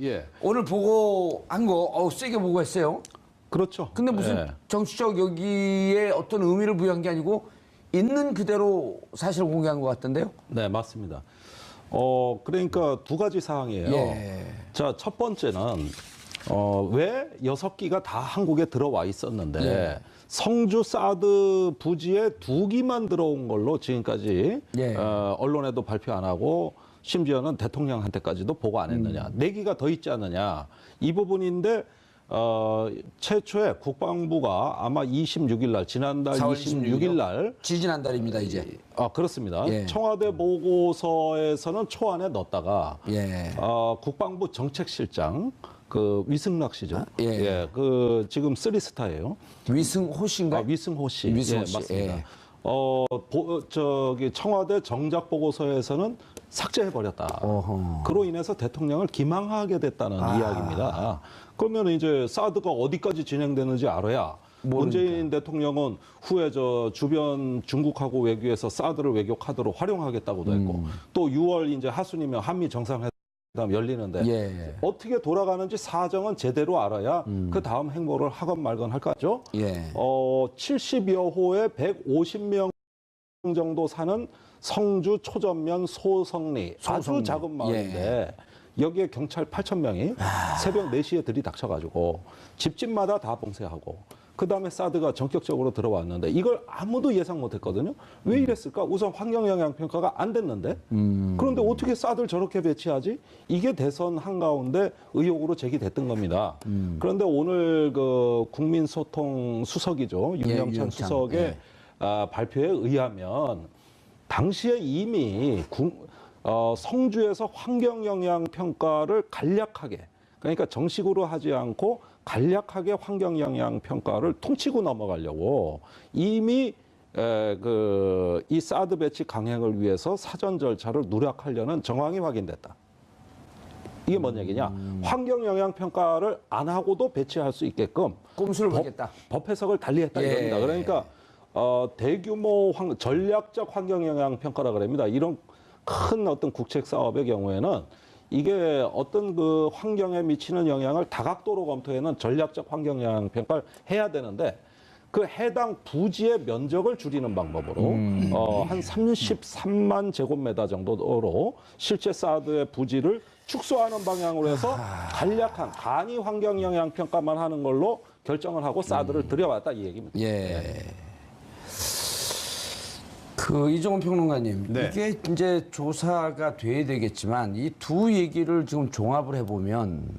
예. 오늘 보고 한 거 세게 보고 했어요. 그렇죠. 근데 무슨 예. 정치적 여기에 어떤 의미를 부여한 게 아니고 있는 그대로 사실을 공개한 것 같던데요. 네, 맞습니다. 그러니까 두 가지 사항이에요. 예. 자, 첫 번째는 왜 6기가 다 한국에 들어와 있었는데 예. 성주 사드 부지에 2기만 들어온 걸로 지금까지 예. 언론에도 발표 안 하고 심지어는 대통령한테까지도 보고 안 했느냐. 4기가 더 있지 않느냐. 이 부분인데 최초에 국방부가 아마 26일 날 지난달 4월 26일 날 지지난달입니다 이제. 그렇습니다. 예. 청와대 보고서에서는 초안에 넣었다가 예. 국방부 정책실장 그 위승락 씨죠. 예. 그 지금 3스타예요. 위승호 씨인가? 위승호 씨. 위승호 예, 씨. 맞습니다. 예. 저기 청와대 정작 보고서에서는 삭제해 버렸다. 어허. 그로 인해서 대통령을 기망하게 됐다는 이야기입니다. 그러면 이제 사드가 어디까지 진행되는지 알아야 문재인 대통령은 후에 저 주변 중국하고 외교에서 사드를 외교 카드로 활용하겠다고도 했고 또 6월 이제 하순이면 한미 정상회담 열리는데 예. 어떻게 돌아가는지 사정은 제대로 알아야 그 다음 행보를 하건 말건 할 거죠. 예. 70여 호에 150명 정도 사는 성주 초전면 소성리 아주 작은 마을인데 여기에 경찰 8,000명이 새벽 4시에 들이닥쳐가지고 집집마다 다 봉쇄하고 그다음에 사드가 전격적으로 들어왔는데 이걸 아무도 예상 못했거든요. 왜 이랬을까? 우선 환경영향평가가 안 됐는데 그런데 어떻게 사드를 저렇게 배치하지? 이게 대선 한가운데 의혹으로 제기됐던 겁니다. 그런데 오늘 그 국민소통 수석이죠. 윤영찬 수석의 발표에 의하면 당시에 이미 성주에서 환경영향평가를 간략하게 그러니까 정식으로 하지 않고 간략하게 환경영향평가를 퉁치고 넘어가려고 이미 이 사드 배치 강행을 위해서 사전 절차를 누락하려는 정황이 확인됐다. 이게 뭔 얘기냐? 환경영향평가를 안 하고도 배치할 수 있게끔 꼼수를 부리겠다. 법 해석을 달리했다 이겁니다. 그러니까 대규모 전략적 환경영향평가라 그럽니다. 이런 큰 어떤 국책 사업의 경우에는 이게 어떤 그 환경에 미치는 영향을 다각도로 검토해는 전략적 환경영향평가를 해야 되는데 그 해당 부지의 면적을 줄이는 방법으로 한 33만 제곱미터 정도로 실제 사드의 부지를 축소하는 방향으로 해서 간략한 간이 환경영향평가만 하는 걸로 결정을 하고 사드를 들여왔다 이 얘기입니다. 예. 그 이종훈 평론가님, 네. 이게 이제 조사가 돼야 되겠지만 이 두 얘기를 지금 종합을 해보면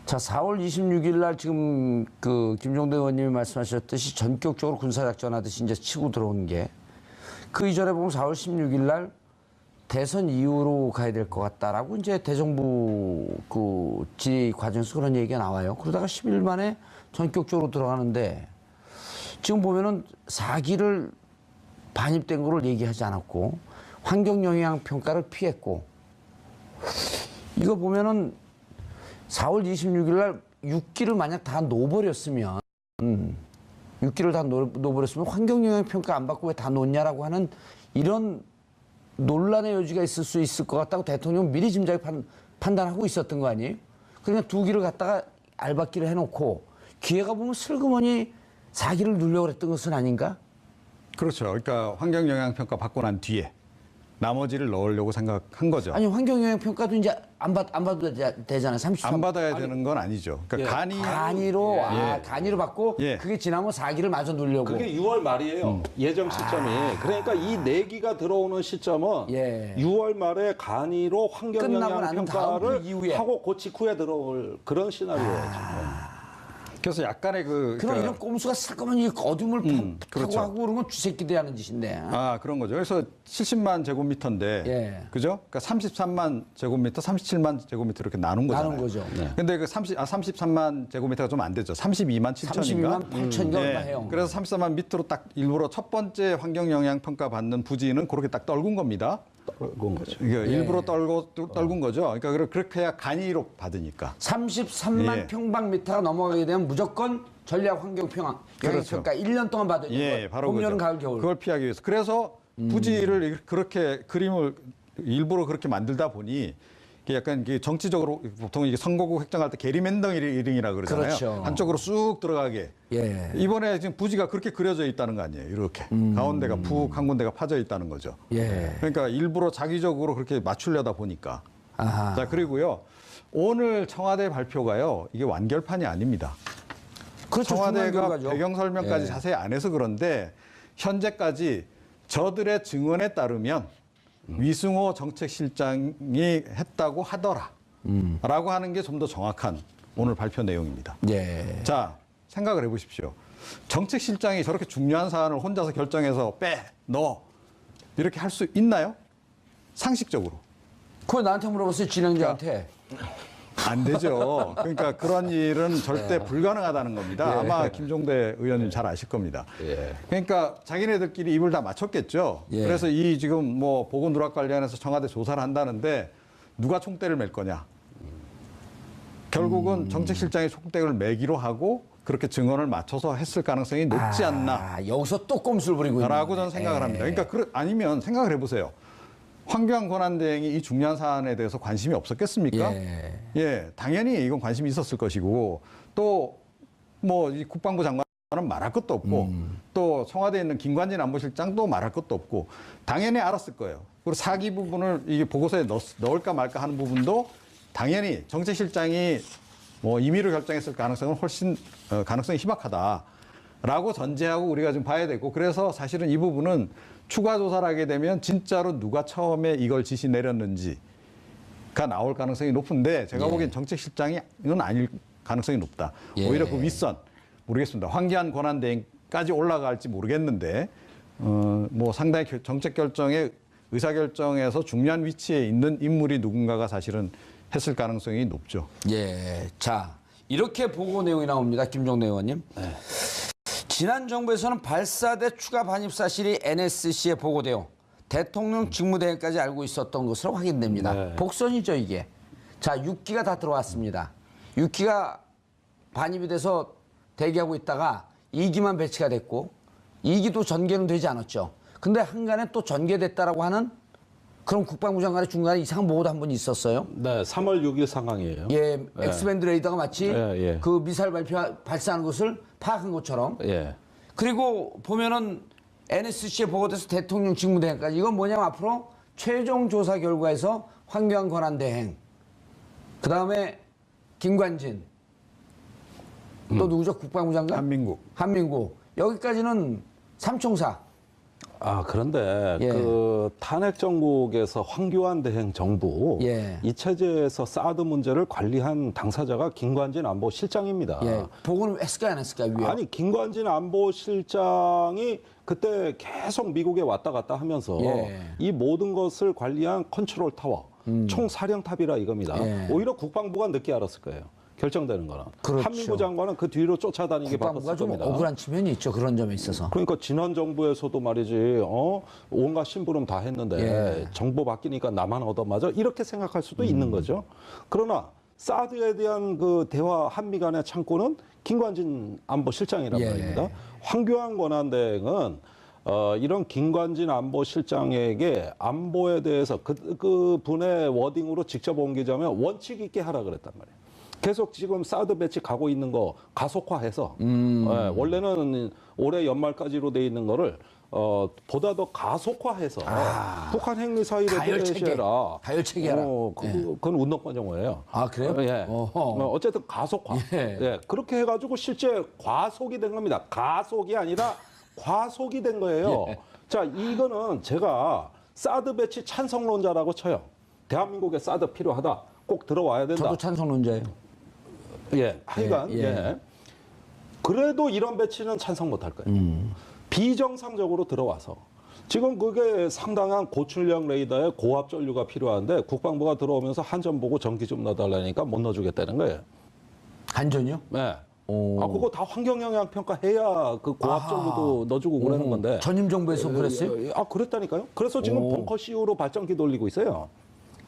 자 4월 26일 날 지금 그 김종대 의원님이 말씀하셨듯이 전격적으로 군사작전하듯이 이제 치고 들어온 게 그 이전에 보면 4월 16일 날 대선 이후로 가야 될 것 같다라고 이제 대정부 그 질의 과정에서 그런 얘기가 나와요. 그러다가 10일 만에 전격적으로 들어가는데 지금 보면은 4기를 반입된 거를 얘기하지 않았고 환경영향평가를 피했고 이거 보면은 4월 26일 날 6기를 만약 다 놓아버렸으면 6기를 다 놓아버렸으면 환경영향평가 안 받고 왜 다 놓냐라고 하는 이런 논란의 여지가 있을 수 있을 것 같다고 대통령은 미리 짐작에 판단하고 있었던 거 아니에요? 그러니까 2기를 갖다가 알박기를 해놓고 기회가 보면 슬그머니 4기를 누려고 그랬던 것은 아닌가? 그렇죠. 그러니까 환경영향평가 받고 난 뒤에 나머지를 넣으려고 생각한 거죠. 아니 환경영향평가도 이제 안 받아도 되잖아요. 33. 안 받아야 되는 건 아니죠. 그러니까 간이로 간이로 받고 예. 그게 지나면 4기를 마저 누려고. 그게 6월 말이에요. 예정 시점이. 그러니까 이 4기가 들어오는 시점은 6월 말에 간이로 환경영향평가를 그 이후에. 하고 그 직후에 들어올 그런 시나리오예요. 그래서 약간의 그럼 그러니까 이런 꼼수가 슬그머니 어둠을 타고 그렇죠. 하고 그런 건 쥐새끼들이 하는 짓인데. 그런 거죠. 그래서 70만 제곱미터인데, 예. 그죠? 그러니까 33만 제곱미터, 37만 제곱미터 이렇게 나눈 거잖아요. 나눈 거죠. 네. 근데 그 33만 제곱미터가 좀 안 되죠. 32만 7천인가? 32만 8천인가 얼마 해요. 그래서 33만 밑으로 딱 일부러 첫 번째 환경영향평가 받는 부지는 그렇게 딱 떨군 겁니다. 그런 거죠. 이게 일부러 떨군 거죠. 그러니까 그렇게 해야 간이로 받으니까. 33만 평방미터가 넘어가게 되면 무조건 전략 환경평가 그렇죠. 1년 동안 받아야 되는 예, 거예요. 바로 봄, 여름, 그거죠. 가을, 겨울. 그걸 피하기 위해서. 그래서 부지를 그렇게 그림을 일부러 그렇게 만들다 보니 약간 이게 정치적으로 보통 이게 선거구 획정할 때 게리맨더링이라 그러잖아요. 그렇죠. 한쪽으로 쑥 들어가게. 예. 이번에 지금 부지가 그렇게 그려져 있다는 거 아니에요. 이렇게 가운데가 푹 한 군데가 파져 있다는 거죠. 예. 그러니까 일부러 자기적으로 그렇게 맞추려다 보니까. 아하. 자, 그리고요. 오늘 청와대 발표가요. 이게 완결판이 아닙니다. 그렇죠. 중요한 청와대가 결과죠. 배경 설명까지 예. 자세히 안 해서 그런데 현재까지 저들의 증언에 따르면 위승호 정책실장이 했다고 하더라. 라고 하는 게 좀 더 정확한 오늘 발표 내용입니다. 예. 자, 생각을 해보십시오. 정책실장이 저렇게 중요한 사안을 혼자서 결정해서 빼, 넣어 이렇게 할 수 있나요? 상식적으로. 그거 나한테 물어봤어요, 진행자한테. 안 되죠. 그러니까 그런 일은 절대 불가능하다는 겁니다. 아마 김종대 의원님 잘 아실 겁니다. 예. 그러니까 자기네들끼리 입을 다 맞췄겠죠. 예. 그래서 이 지금 뭐 보건 누락 관련해서 청와대 조사를 한다는데 누가 총대를 맬 거냐. 결국은 정책실장이 총대를 매기로 하고 그렇게 증언을 맞춰서 했을 가능성이 높지 않나. 아, 여기서 또 꼼수를 부리고 있는 라고 저는 생각을 합니다. 그러니까 아니면 생각을 해보세요. 황교안 권한대행이 이 중요한 사안에 대해서 관심이 없었겠습니까? 예. 예, 당연히 이건 관심이 있었을 것이고 또 뭐 이 국방부 장관은 말할 것도 없고 또 청와대에 있는 김관진 안보실장도 말할 것도 없고 당연히 알았을 거예요. 그리고 사기 부분을 이 보고서에 넣을까 말까 하는 부분도 당연히 정책실장이 뭐 임의로 결정했을 가능성은 훨씬 가능성이 희박하다라고 전제하고 우리가 좀 봐야 되고 그래서 사실은 이 부분은 추가 조사를 하게 되면 진짜로 누가 처음에 이걸 지시 내렸는지가 나올 가능성이 높은데 제가 예. 보기엔 정책실장이 이건 아닐 가능성이 높다. 예. 오히려 그 윗선 모르겠습니다. 황교안 권한대행까지 올라갈지 모르겠는데 뭐 상당히 정책 결정에 의사결정에서 중요한 위치에 있는 인물이 누군가가 사실은 했을 가능성이 높죠. 예. 자, 이렇게 보고 내용이 나옵니다. 김종대 의원님. 네. 지난 정부에서는 발사대 추가 반입 사실이 NSC에 보고되어 대통령 직무대행까지 알고 있었던 것으로 확인됩니다. 네. 복선이죠, 이게. 자, 6기가 다 들어왔습니다. 6기가 반입이 돼서 대기하고 있다가 2기만 배치가 됐고 2기도 전개는 되지 않았죠. 근데 한간에 또 전개됐다라고 하는 그럼 국방부 장관의 중간에 이상한 보고도 한 번 있었어요. 네, 3월 6일 상황이에요. 예, 엑스밴드 레이더가 마치 예. 그 미사일 발사하는 것을 파악한 것처럼. 예. 그리고 보면은 NSC에 보고돼서 대통령 직무대행까지 이건 뭐냐면 앞으로 최종 조사 결과에서 황교안 권한대행, 그 다음에 김관진, 또 누구죠? 국방부 장관? 한민국. 여기까지는 삼총사. 아, 그런데 예. 그 탄핵 정국에서 황교안 대행 정부 예. 이 체제에서 사드 문제를 관리한 당사자가 김관진 안보실장입니다. 예, 보고는 했을까요, 안 했을까요? 위에? 아니 김관진 안보실장이 그때 계속 미국에 왔다 갔다 하면서 예. 이 모든 것을 관리한 컨트롤 타워, 총사령탑이라 이겁니다. 예. 오히려 국방부가 늦게 알았을 거예요. 결정되는 거는. 그렇죠. 한민구 장관은 그 뒤로 쫓아다니게 국방부가 바빴을 좀 겁니다. 억울한 측면이 있죠. 그런 점에 있어서. 그러니까 지난 정부에서도 말이지, 온갖 심부름 다 했는데 예. 정부 바뀌니까 나만 얻어맞아 이렇게 생각할 수도 있는 거죠. 그러나 사드에 대한 그 대화 한미 간의 창구는 김관진 안보실장이란 예. 말입니다. 황교안 권한대행은 이런 김관진 안보실장에게 안보에 대해서 그 분의 워딩으로 직접 옮기자면 원칙 있게 하라 그랬단 말이에요. 계속 지금 사드 배치 가고 있는 거 가속화해서 원래는 올해 연말까지로 돼 있는 거를 보다 더 가속화해서 북한 핵미사일에 대해라. 가열체계하라. 그건 운동권 정오예요. 아, 그래요? 예. 어쨌든 가속화. 예. 예. 그렇게 해가지고 실제 과속이 된 겁니다. 가속이 아니라 과속이 된 거예요. 예. 자, 이거는 제가 사드 배치 찬성론자라고 쳐요. 대한민국에 사드 필요하다. 꼭 들어와야 된다. 저도 찬성론자예요. 예, 하여간, 예. 그래도 이런 배치는 찬성 못할 거예요. 비정상적으로 들어와서. 지금 그게 상당한 고출력 레이더에 고압 전류가 필요한데 국방부가 들어오면서 한전 보고 전기 좀 넣어달라니까 못 넣어주겠다는 거예요. 한전이요? 네. 그거 다 환경영향 평가해야 그 고압 전류도 넣어주고 그러는 건데. 전임 정부에서 그랬어요? 그랬다니까요. 그래서 지금 벙커 CU로 발전기 돌리고 있어요.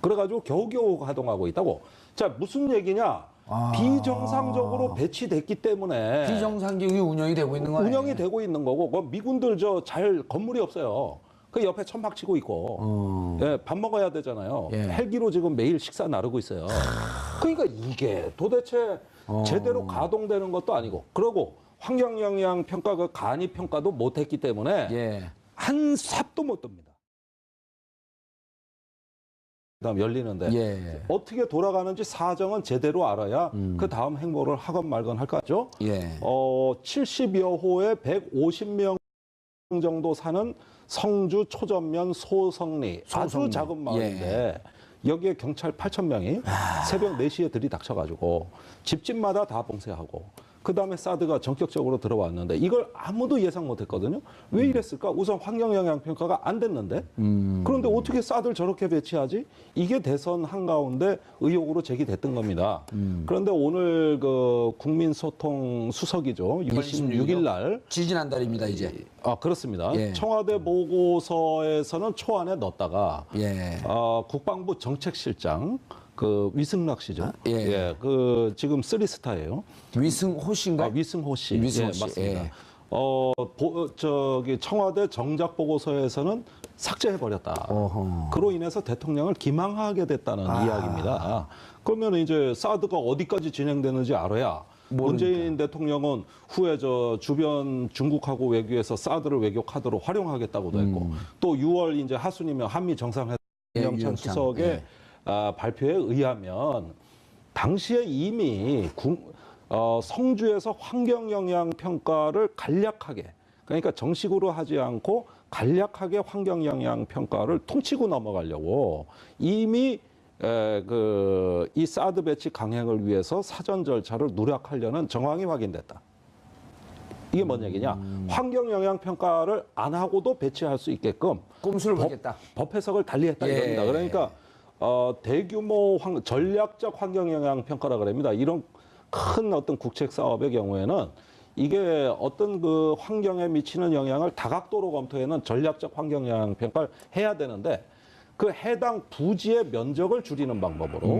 그래가지고 겨우겨우 가동하고 있다고. 자, 무슨 얘기냐? 비정상적으로 배치됐기 때문에 비정상적이 운영이 되고 있는 거 아니에요? 운영이 되고 있는 거고, 미군들 건물이 없어요. 그 옆에 천막 치고 있고 예, 밥 먹어야 되잖아요. 예. 헬기로 지금 매일 식사 나르고 있어요. 그러니까 이게 도대체 제대로 가동되는 것도 아니고 그러고 환경영향 평가 그 간이 평가도 못했기 때문에 예. 한 삽도 못 듭니다. 그다음 열리는데 예. 어떻게 돌아가는지 사정은 제대로 알아야 그 다음 행보를 하건 말건 할 거죠. 예. 70여 호에 150명 정도 사는 성주 초전면 소성리 아주 소성리. 작은 마을인데 여기에 경찰 8,000명이 새벽 4시에 들이닥쳐가지고 집집마다 다 봉쇄하고 그다음에 사드가 전격적으로 들어왔는데 이걸 아무도 예상 못했거든요. 왜 이랬을까? 우선 환경영향평가가 안 됐는데 그런데 어떻게 사드를 저렇게 배치하지? 이게 대선 한가운데 의혹으로 제기됐던 겁니다. 그런데 오늘 그 국민소통 수석이죠. 26일 날 지지난달입니다 이제. 아 그렇습니다. 예. 청와대 보고서에서는 초안에 넣었다가 예. 국방부 정책실장 그 위승락 씨죠. 예. 그 지금 3스타예요. 위승호 씨인가? 위승호 씨. 위승호 예, 씨. 맞습니다. 예. 저기 청와대 정작 보고서에서는 삭제해 버렸다. 어허. 그로 인해서 대통령을 기망하게 됐다는 이야기입니다. 그러면 이제 사드가 어디까지 진행되는지 알아야 문재인 대통령은 후에 저 주변 중국하고 외교에서 사드를 외교 카드로 활용하겠다고도 했고 또 6월 이제 하순이면 한미 정상회담 유영찬. 유영찬 수석의 예. 발표에 의하면 당시에 이미 성주에서 환경영향평가를 간략하게 그러니까 정식으로 하지 않고 간략하게 환경영향평가를 퉁치고 넘어가려고 이미 이 사드 배치 강행을 위해서 사전 절차를 누락하려는 정황이 확인됐다. 이게 뭔 얘기냐? 환경영향평가를 안 하고도 배치할 수 있게끔 꼼수를 보겠다. 법 해석을 달리했다 예. 이겁니다. 그러니까 대규모 전략적 환경영향 평가라 그럽니다. 이런 큰 어떤 국책 사업의 경우에는 이게 어떤 그 환경에 미치는 영향을 다각도로 검토해는 전략적 환경영향 평가를 해야 되는데 그 해당 부지의 면적을 줄이는 방법으로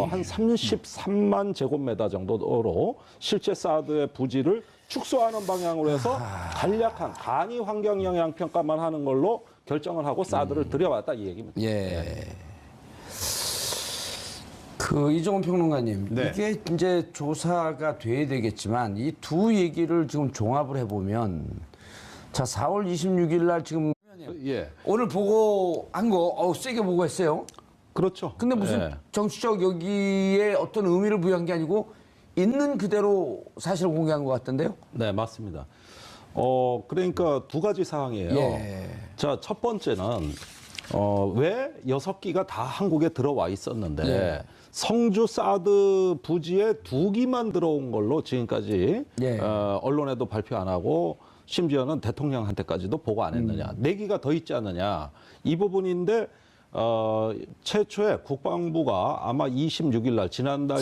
한 33만 제곱미터 정도로 실제 사드의 부지를 축소하는 방향으로 해서 간략한 간이 환경영향 평가만 하는 걸로 결정을 하고 사드를 들여왔다 이 얘기입니다. 예. 그 이종훈 평론가님, 네. 이게 이제 조사가 돼야 되겠지만 이 두 얘기를 지금 종합을 해보면 자 4월 26일 날 지금 예, 오늘 보고한 거 세게 보고했어요. 그렇죠. 근데 무슨 예. 정치적 여기에 어떤 의미를 부여한 게 아니고 있는 그대로 사실 공개한 것 같던데요. 네, 맞습니다. 그러니까 두 가지 사항이에요. 예. 자, 첫 번째는 왜 6기가 다 한국에 들어와 있었는데 예. 성주 사드 부지에 2기만 들어온 걸로 지금까지 예. 언론에도 발표 안 하고 심지어는 대통령한테까지도 보고 안 했느냐. 4기가 더 있지 않느냐. 이 부분인데 최초에 국방부가 아마 26일 날 지난달